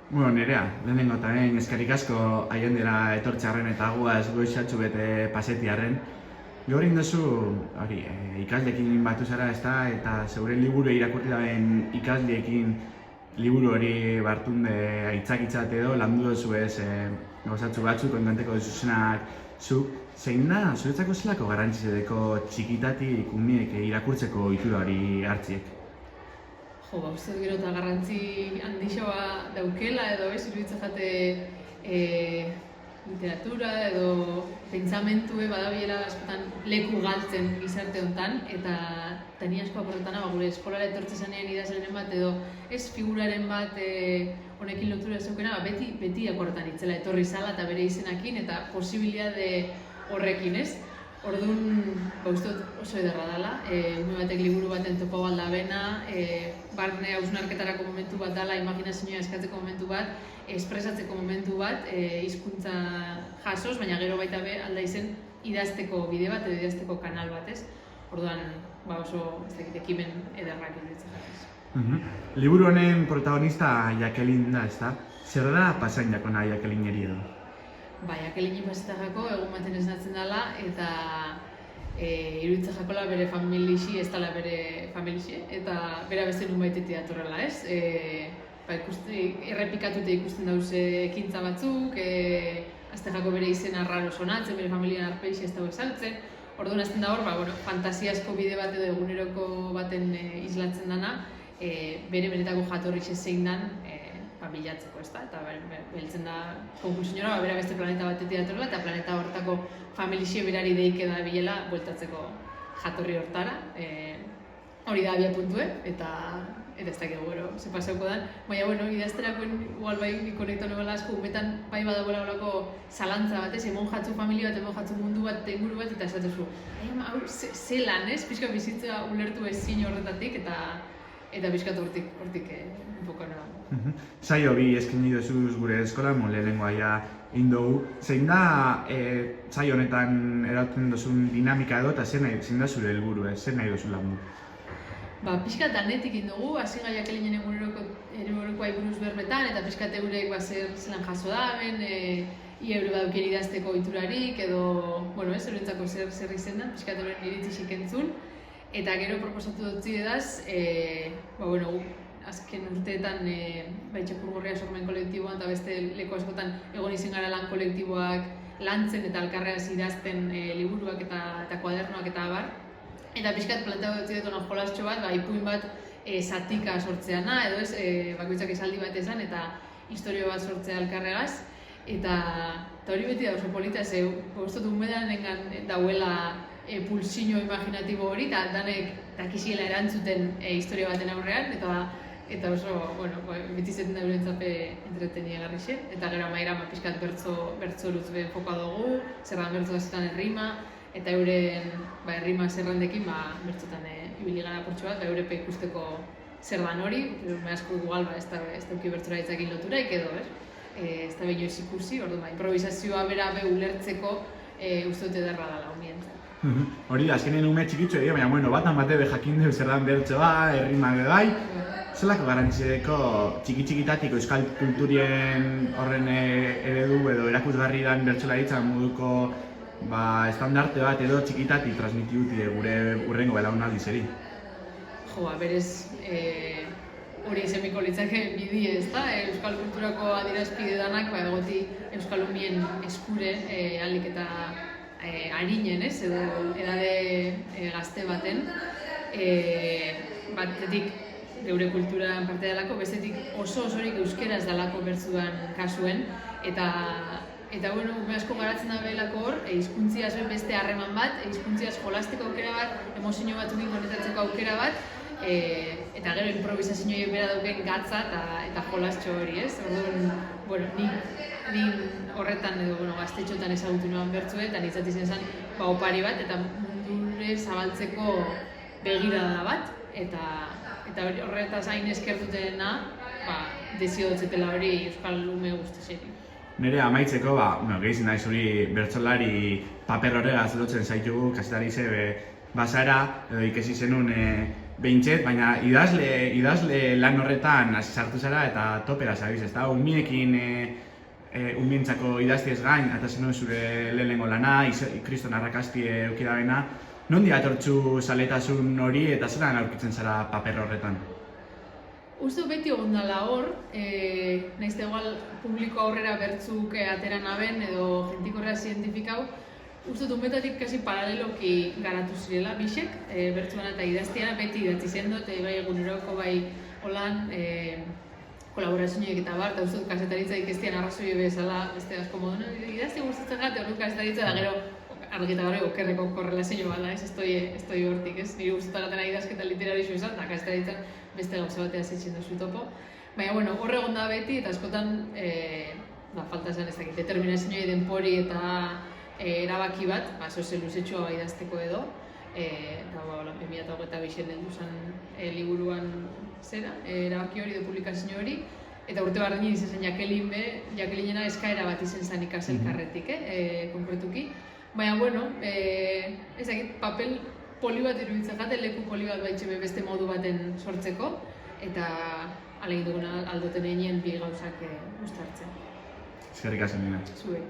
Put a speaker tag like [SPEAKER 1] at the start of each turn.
[SPEAKER 1] Nerea, lehenengo eta behin eskerrik asko haien dira etortxarren eta guaz goizatxu bete pasetiarren. Gaur duzu, ikasleekin batu zara ezta, eta zeure liburu irakurri daben ikasleekin liburu hori bartunde aitzakitzat edo landu duzu ez gauzatxu batzuk kontanteko duzuzenak zuk. Zein da, zuretzako zelako garrantzizedeko txikitatik umiek irakurtzeko ohitura hori hartziek?
[SPEAKER 2] Uste dut gero eta garrantzi handixoa daukela edo iruditzen jate literatura edo pentsamentue badabilela askotan leku galtzen gizarte honetan eta ni asko akorretana gure eskolara etortzen zanean idazlaren bat edo ez figuraren bat honekin lotura zeukena beti akorretan itzela etorri zala eta bere izenakin eta posibilitate horrekin ez. Orduan, uste dut oso ederra dela, ume batek liburu baten topo balda bena, barne hausnarketarako momentu bat dela, imaginazioa eskatzeko momentu bat, espresatzeko momentu bat, hizkuntza jasoz, baina gero baita be alda izen idazteko bide bat edo idazteko kanal bat, ez? Orduan, oso ekimen ederrak iruditzen jatez.
[SPEAKER 1] Liburu honen protagonista Jacqueline da, ezta? Zer da pasain jakona Jacqueline edo?
[SPEAKER 2] Jacqueline pasetarako egun baten esnatzen dela eta iruditzen jakola bere familixi, ez dela bere familixi eta bera beste nun baitetik datorrela, ez? Errepikatute ikusten dauze ekintza batzuk, azte jako bere izena raro sonatzen, bere familian arpeixi ez dago esaltzen. Orduan azten da hor, fantasiasko bide bat edo eguneroko baten islatzen dana, bere benetako jatorrixe zein dan bilatzeko, ez da? Eta beltzen da konklusiora, bera beste planeta batetik datorrela eta planeta hortako familixie berari deike da bilela bueltatzeko jatorri hortara. Hori da abia puntue, eta ez dakigu gero, ze pasauko dan. Baina, idazterakoen igual bai konektu nobela asko, betan bai badagoela horako zalantza bat, ez? Emon jatzu familia bat, emon jatzu mundu bat, inguru bat, eta esatezu, hau, zelan, ez? Pixka bizitza ulertu ezin horretatik, eta pixkat hortik enfokana.
[SPEAKER 1] Saio bi eskaini duzuz gure eskolan, lehenengoa ja egin dugu. Zein da saio honetan eratzen duzun dinamika edo eta zein da zure helburu, zer nahi duzu landu?
[SPEAKER 2] Pixkat danetik egin dugu, hasi gai Jacquelinen egunerokoa buruz berbetan eta pixkat eurek zelan jaso daben, ia eure badauken idazteko ohiturarik edo, eurentzako zer izen da, pixkat euren iritzisik entzun. Eta gero proposatu dutzi edaz, azken urteetan Txakur-Gorria sormen kolektiboan eta beste leku askotan egon izen gara lan kolektiboak lantzen eta alkarreaz idazten liburuak eta kuadernoak eta abar. Eta pixkat planteatu dutzi dut jolastxo bat, ipuin bat zatika sortzeana, edo ez, bakoitzak esaldi bat esan eta historio bat sortzea alkarregaz. Eta hori beti da oso polita, ze guztotu umedan dauela pulsiño imaginatibo hori, eta danek dakiziela erantzuten historia baten aurrean, eta oso, beti zeten da eurentzape entretenia garrixe. Eta gero amaira pixkat bertzo luz fokoa dugu, zerran bertzo gazetan errima, eta euren errima zerrandekin bertzotan ibili gara portxo bat, eurepe ikusteko zer dan hori, asko igual ez dauki bertzora ditzakin loturaik edo, ez da behin joiz ikusi, improvisazioa bera ulertzeko uste dute derra dala umientzat.
[SPEAKER 1] Hori da, azkenean ume txikitzu edo, baina batan bate jakin dugu zer dan bertzoa, errimak edo bai. Zelako garantzideko txiki-txikitatiko euskal kulturien horren eredu edo erakusgarri dan bertsolaritza moduko estandarte bat edo txikitatik transmiti duti gure urrengo belaunaldi zeri?
[SPEAKER 2] Berez, hori izemiko litzake bidie, ez da? Euskal kulturako adierazpide danak, egoti euskal umien eskure, alik eta harinen, ez? Edo edade gazte baten, batetik geure kulturan parte dalako, bestetik osorik euskeraz dalako bertzuan kasuen, eta ume asko garatzen da belako hor, hizkuntziaz beste harreman bat, hizkuntziaz jolasteko aukera bat, emozio batzukin konetatzeko aukera bat, eta gero improvisazioa bera dauken gatza eta jolastxo hori, ez? Orduan, ni horretan edo gaztetxotan ezagutu noan bertzue, eta nintzat izan zen opari bat, eta mundure zabaltzeko begirada bat, eta horretaz hain eskertutena, dezio dutzetela hori euskal ume guztizeri.
[SPEAKER 1] Nire amaitzeko, gehizin naiz hori bertsolari paper horregaz lotzen zaitugu, kasetari zebe bazara, edo ikesi zenun behintzet, baina idazle lan horretan hasi sartu zara eta topera zabiz, ezta? Umiekin umientzako idaztiez gain, eta zenuen zure lehenengo lana, kriston arrakastie eukidabena, nondi atortzu zaletasun hori eta zelan aurkitzen zara paper horretan?
[SPEAKER 2] Uste beti egon dela hor, nahiz da igual publiko aurrera bertzuk atera naben edo jentik horrela zientifikau, uste umetatik kasi paraleloki garatu zirela bisek, bertzuan eta idaztiana beti idatzi zendot, bai eguneroko bai holan kolaborazioek eta bar, eta uste kasetaritza ikestian arrazoi bezala, beste asko modu, idazti gustatzen gati, hori kasetaritza da gero argita gabe okerreko korrelazio bada, ez estoi hortik, ez? Nire gustatzen gatena idazketa literarixo izan, eta kasetaritza beste gauza batea zitzen duzu topo. Baina, bueno, horre egon da beti, eta askotan, falta esan ez dakit, determinazioi denpori eta erabaki bat, zoze luzetxoa idazteko edo, eta 2022 heldu zen liburuan zera, erabaki hori edo publikazio hori, eta urte bardin izan zen Jakelinena eskaera bat izen zen ikaselkarretik, konkretuki. Baina, bueno, ez dakit, papel poli bat iruditzen jate, leku poli bat baitxe beste modu baten sortzeko, eta alegin duguna aldoten egin bi gauzak uztartzen.
[SPEAKER 1] Eskerrik asko, Nina.
[SPEAKER 2] Zuei.